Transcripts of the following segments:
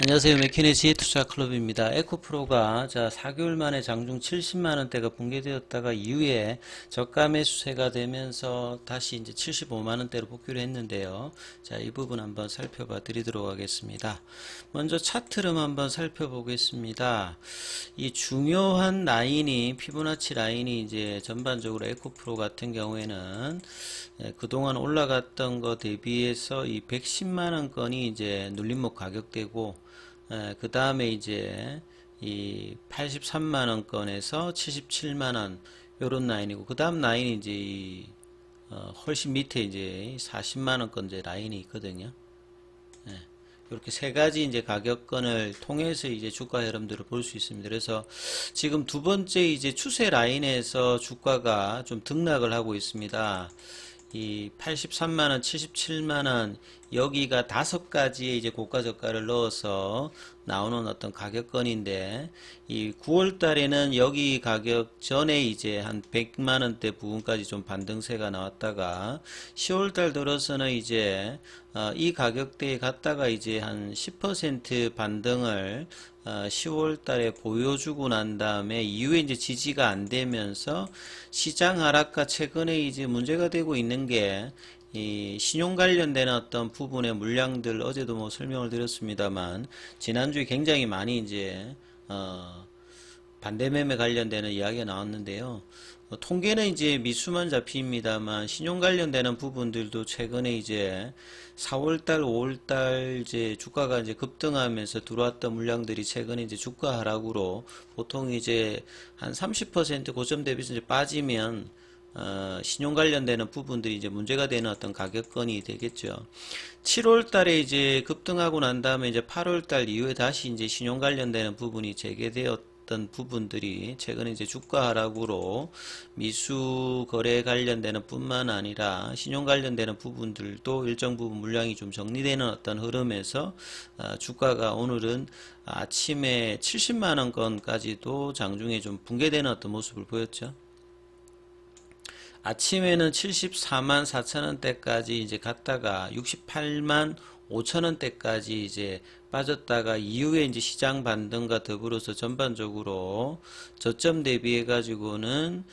안녕하세요. 맥키네지 투자클럽입니다. 에코프로가 4개월 만에 장중 70만원대가 붕괴되었다가 이후에 저가 매수세가 되면서 다시 이제 75만원대로 복귀를 했는데요. 이 부분 한번 살펴봐 드리도록 하겠습니다. 먼저 차트를 한번 살펴보겠습니다. 이 중요한 라인이 피보나치 라인이 이제 전반적으로 에코프로 같은 경우에는 그동안 올라갔던 거 대비해서 이 110만원권이 이제 눌림목 가격대고 그 다음에 이제 이 83만원권에서 77만원 요런 라인이고 그 다음 라인이 이제 훨씬 밑에 이제 40만원권 이제 라인이 있거든요. 이렇게 세 가지 이제 가격권을 통해서 이제 주가 흐름들을 볼 수 있습니다. 그래서 지금 두 번째 이제 추세 라인에서 주가가 좀 등락을 하고 있습니다. 이 83만원, 77만원 여기가 다섯 가지의 이제 고가 저가를 넣어서 나오는 어떤 가격권인데 이 9월 달에는 여기 가격 전에 이제 한 100만원대 부분까지 좀 반등세가 나왔다가 10월 달 들어서는 이제 이 가격대에 갔다가 이제 한 10% 반등을 10월 달에 보여주고 난 다음에 이후에 이제 지지가 안 되면서 시장 하락과 최근에 이제 문제가 되고 있는 게 이 신용 관련된 어떤 부분의 물량들 어제도 뭐 설명을 드렸습니다만 지난주에 굉장히 많이 이제 반대 매매 관련되는 이야기가 나왔는데요. 통계는 이제 미수만 잡힙니다만 신용 관련되는 부분들도 최근에 이제 4월달, 5월달 이제 주가가 이제 급등하면서 들어왔던 물량들이 최근에 이제 주가 하락으로 보통 이제 한 30% 고점 대비해서 이제 빠지면 신용 관련되는 부분들이 이제 문제가 되는 어떤 가격권이 되겠죠. 7월 달에 이제 급등하고 난 다음에 이제 8월 달 이후에 다시 이제 신용 관련되는 부분이 재개되었던 부분들이 최근에 이제 주가 하락으로 미수 거래 관련되는 뿐만 아니라 신용 관련되는 부분들도 일정 부분 물량이 좀 정리되는 어떤 흐름에서 주가가 오늘은 아침에 70만원권까지도 장중에 좀 붕괴되는 어떤 모습을 보였죠. 아침에는 74만 4천원대까지 이제 갔다가 68만 5천원대까지 이제 빠졌다가 이후에 이제 시장 반등과 더불어서 전반적으로 저점 대비해 가지고는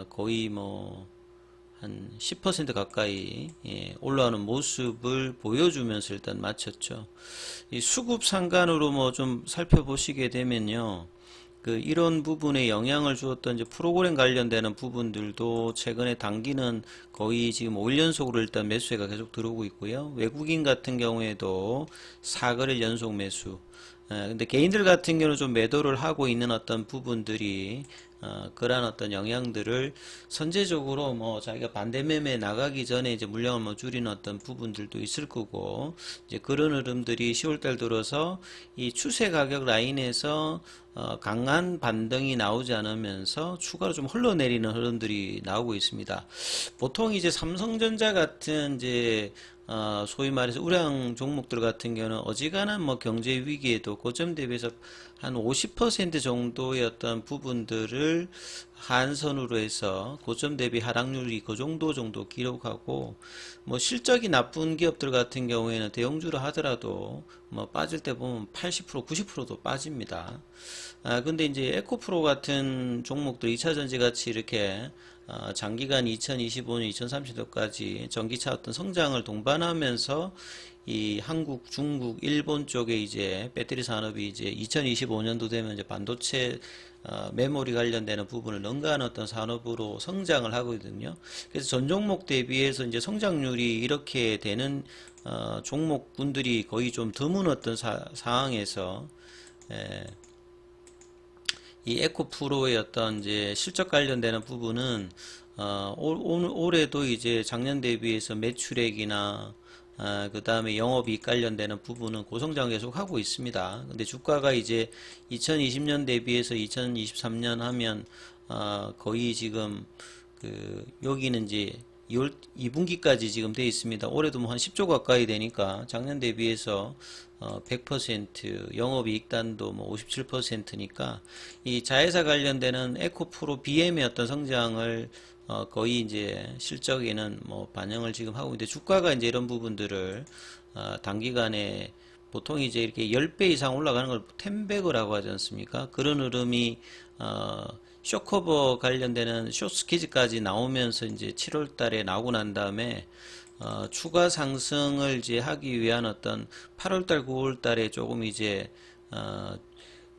거의 뭐 한 10% 가까이 올라오는 모습을 보여주면서 일단 마쳤죠. 이 수급 상관으로 뭐 좀 살펴보시게 되면요. 이런 부분에 영향을 주었던 이제 프로그램 관련되는 부분들도 최근에 단기는 거의 지금 5일 연속으로 일단 매수세가 계속 들어오고 있고요. 외국인 같은 경우에도 4거래일 연속 매수. 근데 개인들 같은 경우는 좀 매도를 하고 있는 어떤 부분들이 그러한 어떤 영향들을 선제적으로 뭐 자기가 반대 매매 나가기 전에 이제 물량을 뭐 줄이는 어떤 부분들도 있을 거고 이제 그런 흐름들이 10월달 들어서 이 추세 가격 라인에서 강한 반등이 나오지 않으면서 추가로 좀 흘러내리는 흐름들이 나오고 있습니다. 보통 이제 삼성전자 같은 이제 소위 말해서 우량 종목들 같은 경우는 어지간한 뭐 경제 위기에도 고점 대비해서 한 50% 정도의 어떤 부분들을 한선으로 해서 고점 대비 하락률이 그 정도 기록하고 뭐 실적이 나쁜 기업들 같은 경우에는 대형주로 하더라도 뭐 빠질 때 보면 80% 90%도 빠집니다. 근데 이제 에코프로 같은 종목들 2차전지 같이 이렇게 장기간 2025년, 2030년까지 전기차 어떤 성장을 동반하면서 이 한국, 중국, 일본 쪽에 이제 배터리 산업이 이제 2025년도 되면 이제 반도체 메모리 관련되는 부분을 능가하는 어떤 산업으로 성장을 하거든요. 그래서 전 종목 대비해서 이제 성장률이 이렇게 되는 종목군들이 거의 좀 드문 어떤 상황에서 이 에코프로의 어떤 이제 실적 관련되는 부분은 올해도 이제 작년 대비해서 매출액이나 그 다음에 영업이익 관련되는 부분은 고성장 계속 하고 있습니다. 근데 주가가 이제 2020년 대비해서 2023년 하면 거의 지금 여기는 이제 2분기까지 지금 돼 있습니다. 올해도 뭐 한 10조 가까이 되니까 작년 대비해서 100% 영업이익단도 뭐 57%니까 이 자회사 관련되는 에코프로 BM의 어떤 성장을 거의 이제 실적에는 뭐 반영을 지금 하고 있는데 주가가 이제 이런 부분들을 단기간에 보통 이제 이렇게 10배 이상 올라가는 걸 텐베그라고 하지 않습니까? 그런 흐름이 쇼커버 관련되는 숏스키즈까지 나오면서 이제 7월 달에 나오고 난 다음에 추가 상승을 이제 하기 위한 어떤 8월 달, 9월 달에 조금 이제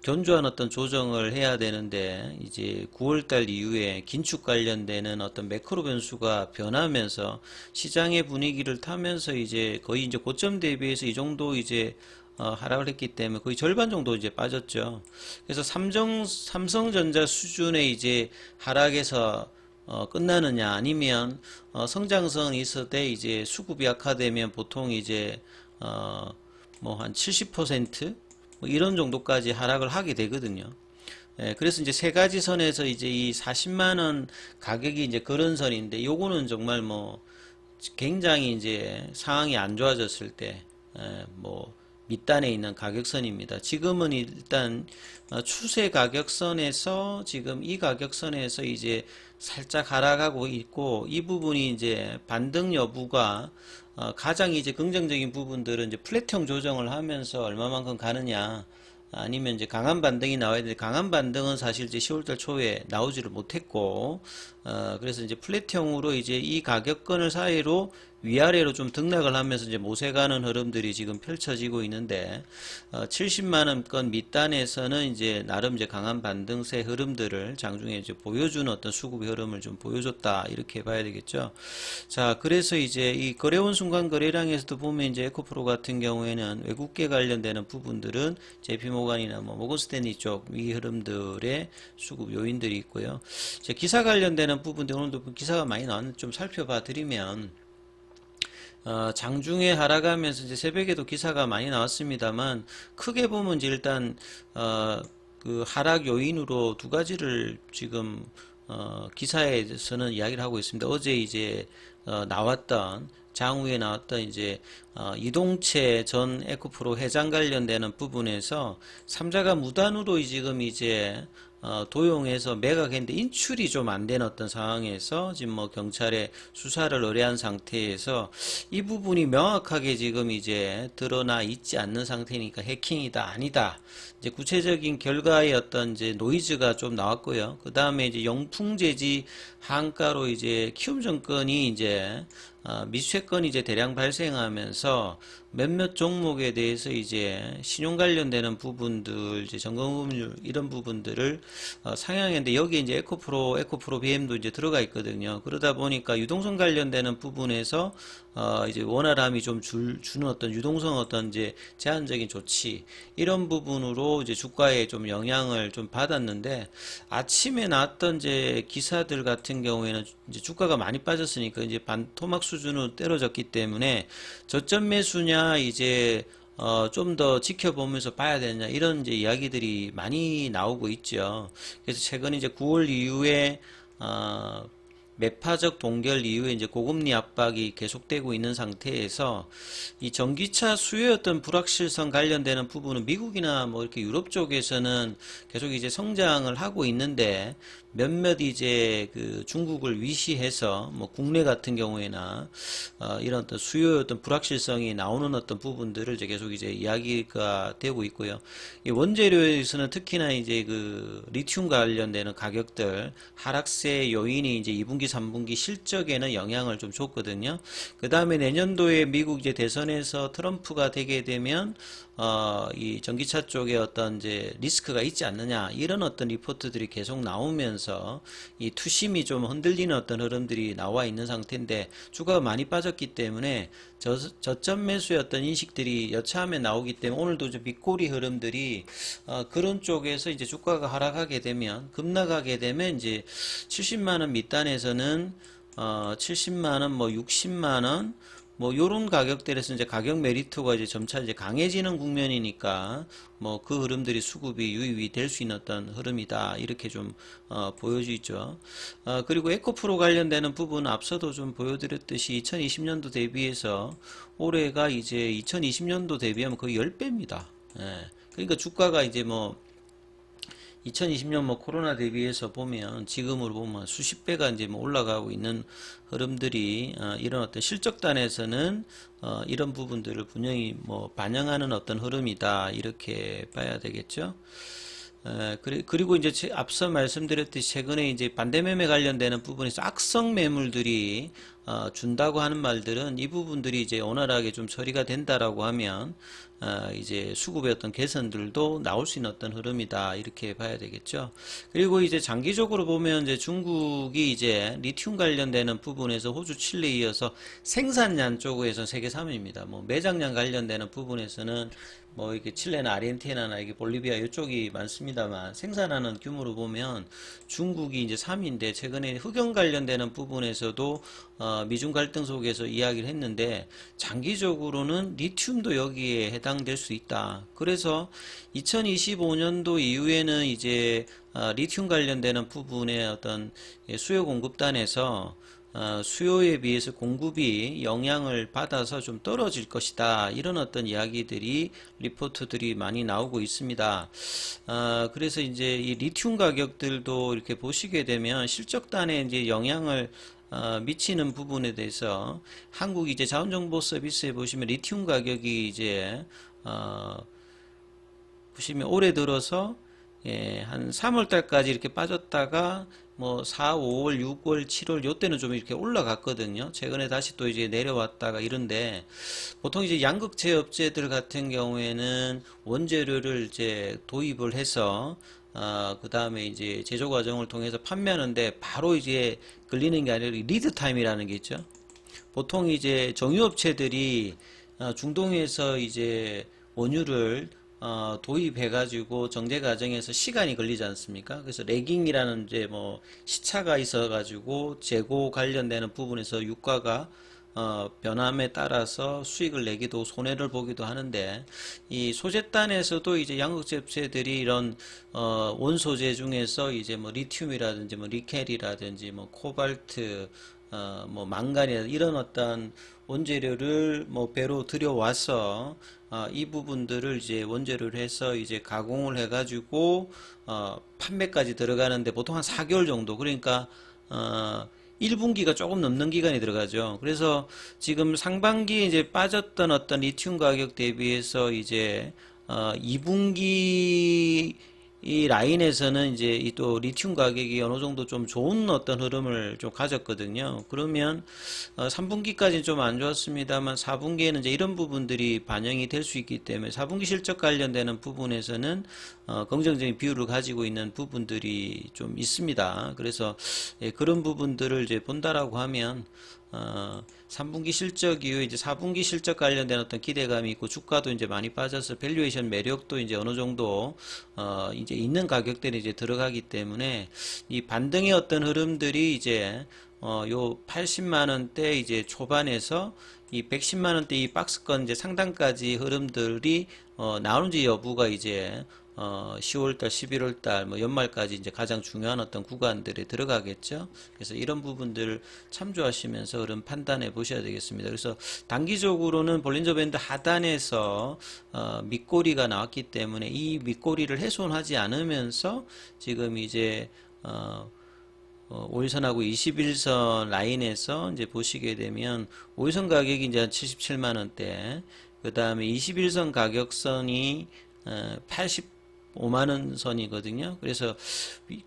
견조한 어떤 조정을 해야 되는데 이제 9월달 이후에 긴축 관련되는 어떤 매크로 변수가 변하면서 시장의 분위기를 타면서 이제 거의 이제 고점 대비해서 이 정도 이제 하락을 했기 때문에 거의 절반 정도 이제 빠졌죠. 그래서 삼성전자 수준의 이제 하락에서 끝나느냐 아니면 성장성이 있어도 이제 수급이 약화되면 보통 이제 뭐 한 70%? 뭐 이런 정도까지 하락을 하게 되거든요. 예, 그래서 이제 세 가지 선에서 이제 이 40만원 가격이 이제 그런 선인데 요거는 정말 뭐 굉장히 이제 상황이 안 좋아졌을 때, 뭐 밑단에 있는 가격선입니다. 지금은 일단 추세 가격선에서 지금 이 가격선에서 이제 살짝 하락하고 있고 이 부분이 이제 반등 여부가 가장 이제 긍정적인 부분들은 이제 플랫형 조정을 하면서 얼마만큼 가느냐 아니면 이제 강한 반등이 나와야 되는데 강한 반등은 사실 이제 10월달 초에 나오지를 못했고 그래서 이제 플랫형으로 이제 이 가격권을 사이로 위아래로 좀 등락을 하면서 이제 모세가는 흐름들이 지금 펼쳐지고 있는데 70만원권 밑단에서는 이제 나름 이제 강한 반등세 흐름들을 장중에 이제 보여주는 어떤 수급의 흐름을 좀 보여줬다 이렇게 봐야 되겠죠. 자, 그래서 이제 이 거래원 순간 거래량에서도 보면 이제 에코프로 같은 경우에는 외국계 관련되는 부분들은 JP모간이나 뭐 모건스탠리 쪽 위 흐름들의 수급 요인들이 있고요. 자, 기사 관련되는 부분들 오늘도 기사가 많이 나왔는데 좀 살펴봐 드리면 장중에 하락하면서 이제 새벽에도 기사가 많이 나왔습니다만 크게 보면 이제 일단 그 하락 요인으로 두 가지를 지금 기사에서는 이야기를 하고 있습니다. 어제 이제 나왔던 장후에 나왔던 이제 이동채 전 에코프로 회장 관련되는 부분에서 삼자가 무단으로 지금 이제 도용해서 매각했는데 인출이 좀 안 된 어떤 상황에서 지금 뭐 경찰에 수사를 의뢰한 상태에서 이 부분이 명확하게 지금 이제 드러나 있지 않는 상태니까 해킹이다 아니다 이제 구체적인 결과의 어떤 이제 노이즈가 좀 나왔고요. 그 다음에 이제 영풍재지 한가로 이제 키움 정권이 이제 미수채권이 이제 대량 발생하면서 몇몇 종목에 대해서 이제 신용 관련되는 부분들, 이제 점검금률 이런 부분들을 상향했는데 여기에 이제 에코프로 BM도 이제 들어가 있거든요. 그러다 보니까 유동성 관련되는 부분에서 이제 원활함이 좀 주는 어떤 유동성 어떤 이제 제한적인 조치 이런 부분으로 이제 주가에 좀 영향을 좀 받았는데 아침에 나왔던 이제 기사들 같은 경우에는 이제 주가가 많이 빠졌으니까 이제 반토막 수준으로 떨어졌기 때문에 저점 매수냐 이제 좀 더 지켜보면서 봐야 되냐 이런 이제 이야기들이 많이 나오고 있죠. 그래서 최근 이제 9월 이후에 매파적 동결 이후에 이제 고금리 압박이 계속되고 있는 상태에서 이 전기차 수요의 어떤 불확실성 관련되는 부분은 미국이나 뭐 이렇게 유럽 쪽에서는 계속 이제 성장을 하고 있는데 몇몇 이제 그 중국을 위시해서 뭐 국내 같은 경우에나 이런 어떤 수요의 어떤 불확실성이 나오는 어떤 부분들을 이제 계속 이제 이야기가 되고 있고요. 이 원재료에서는 특히나 이제 그 리튬 관련되는 가격들 하락세 요인이 이제 2분기, 3분기 실적에는 영향을 좀 줬거든요. 그 다음에 내년도에 미국 이제 대선에서 트럼프가 되게 되면 이 전기차 쪽에 어떤 이제 리스크가 있지 않느냐 이런 어떤 리포트들이 계속 나오면서 이 투심이 좀 흔들리는 어떤 흐름들이 나와 있는 상태인데 주가가 많이 빠졌기 때문에 저점 매수의 어떤 인식들이 여차하면 나오기 때문에 오늘도 이제 밑꼬리 흐름들이 그런 쪽에서 이제 주가가 하락하게 되면 급락하게 되면 이제 70만원 밑단에서는 70만원 뭐 60만원 뭐 요런 가격대에서 이제 가격 메리트가 이제 점차 이제 강해지는 국면이니까 뭐 그 흐름들이 수급이 유입이 될 수 있는 어떤 흐름이다 이렇게 좀 보여지죠. 그리고 에코프로 관련되는 부분은 앞서도 좀 보여드렸듯이 2020년도 대비해서 올해가 이제 2020년도 대비하면 거의 10배입니다. 예. 그러니까 주가가 이제 뭐 2020년 뭐 코로나 대비해서 보면 지금으로 보면 수십 배가 이제 뭐 올라가고 있는 흐름들이 이런 어떤 실적단에서는 이런 부분들을 분명히 뭐 반영하는 어떤 흐름이다 이렇게 봐야 되겠죠. 그리고 이제 앞서 말씀드렸듯이 최근에 이제 반대매매 관련되는 부분에서 악성 매물들이 준다고 하는 말들은 이 부분들이 이제 원활하게 좀 처리가 된다라고 하면 이제 수급의 어떤 개선들도 나올 수 있는 어떤 흐름이다 이렇게 봐야 되겠죠. 그리고 이제 장기적으로 보면 이제 중국이 이제 리튬 관련되는 부분에서 호주, 칠레 이어서 생산량 쪽에서 세계 3위입니다. 뭐 매장량 관련되는 부분에서는 뭐 이게 칠레나 아르헨티나나 이게 볼리비아 이쪽이 많습니다만 생산하는 규모로 보면 중국이 이제 3위인데 최근에 흑연 관련되는 부분에서도 미중 갈등 속에서 이야기를 했는데 장기적으로는 리튬도 여기에 해당될 수 있다. 그래서 2025년도 이후에는 이제 리튬 관련되는 부분의 어떤 수요 공급단에서 수요에 비해서 공급이 영향을 받아서 좀 떨어질 것이다. 이런 어떤 이야기들이 리포트들이 많이 나오고 있습니다. 그래서 이제 이 리튬 가격들도 이렇게 보시게 되면 실적단에 이제 영향을 미치는 부분에 대해서 한국 이제 자원정보 서비스에 보시면 리튬 가격이 이제 보시면 올해 들어서 한 3월 달까지 이렇게 빠졌다가 뭐 4, 5월, 6월, 7월 요때는 좀 이렇게 올라갔거든요. 최근에 다시 또 이제 내려왔다가 이런데 보통 이제 양극재 업체들 같은 경우에는 원재료를 이제 도입을 해서 그 다음에 이제 제조 과정을 통해서 판매하는데 바로 이제 걸리는 게 아니라 리드 타임이라는 게 있죠. 보통 이제 정유업체들이 중동에서 이제 원유를 도입해가지고 정제 과정에서 시간이 걸리지 않습니까? 그래서 레깅이라는 이제 뭐 시차가 있어가지고 재고 관련되는 부분에서 유가가 변함에 따라서 수익을 내기도 손해를 보기도 하는데 이 소재단에서도 이제 양극재 업체들이 이런 원소재 중에서 이제 뭐 리튬이라든지 뭐 니켈이라든지 뭐 코발트 뭐 망간이라든지 이런 어떤 원재료를 뭐 배로 들여와서 이 부분들을 이제 원재료를 해서 이제 가공을 해가지고 판매까지 들어가는데 보통 한 4개월 정도 그러니까 1분기가 조금 넘는 기간이 들어가죠. 그래서 지금 상반기에 이제 빠졌던 어떤 리튬 가격 대비해서 이제 2분기 이 라인에서는 이제 이 또 리튬 가격이 어느 정도 좀 좋은 어떤 흐름을 좀 가졌거든요. 그러면 3분기까지는 좀 안 좋았습니다만 4분기에는 이제 이런 부분들이 반영이 될 수 있기 때문에 4분기 실적 관련되는 부분에서는 긍정적인 비율을 가지고 있는 부분들이 좀 있습니다. 그래서 그런 부분들을 이제 본다라고 하면 3분기 실적 이후에 이제 4분기 실적 관련된 어떤 기대감이 있고 주가도 이제 많이 빠져서 밸류에이션 매력도 이제 어느 정도 이제 있는 가격대에 이제 들어가기 때문에 이 반등의 어떤 흐름들이 이제 요 80만 원대 이제 초반에서 이 110만 원대 이 박스권 이제 상단까지 흐름들이 나오는지 여부가 이제 10월달, 11월달, 뭐 연말까지 이제 가장 중요한 어떤 구간들에 들어가겠죠. 그래서 이런 부분들을 참조하시면서 흐름 판단해 보셔야 되겠습니다. 그래서 단기적으로는 볼린저 밴드 하단에서 밑꼬리가 나왔기 때문에 이 밑꼬리를 훼손하지 않으면서 지금 이제 5일선하고 21선 라인에서 이제 보시게 되면 5일선 가격이 이제 77만 원대, 그 다음에 21선 가격선이 85만원 선이거든요. 그래서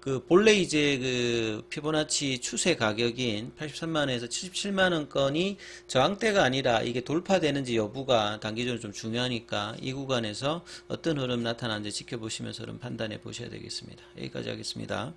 그 본래 이제 그 피보나치 추세 가격인 83만원에서 77만원권이 저항대가 아니라 이게 돌파되는지 여부가 단기적으로 좀 중요하니까 이 구간에서 어떤 흐름 나타나는지 지켜보시면서 흐름 판단해 보셔야 되겠습니다. 여기까지 하겠습니다.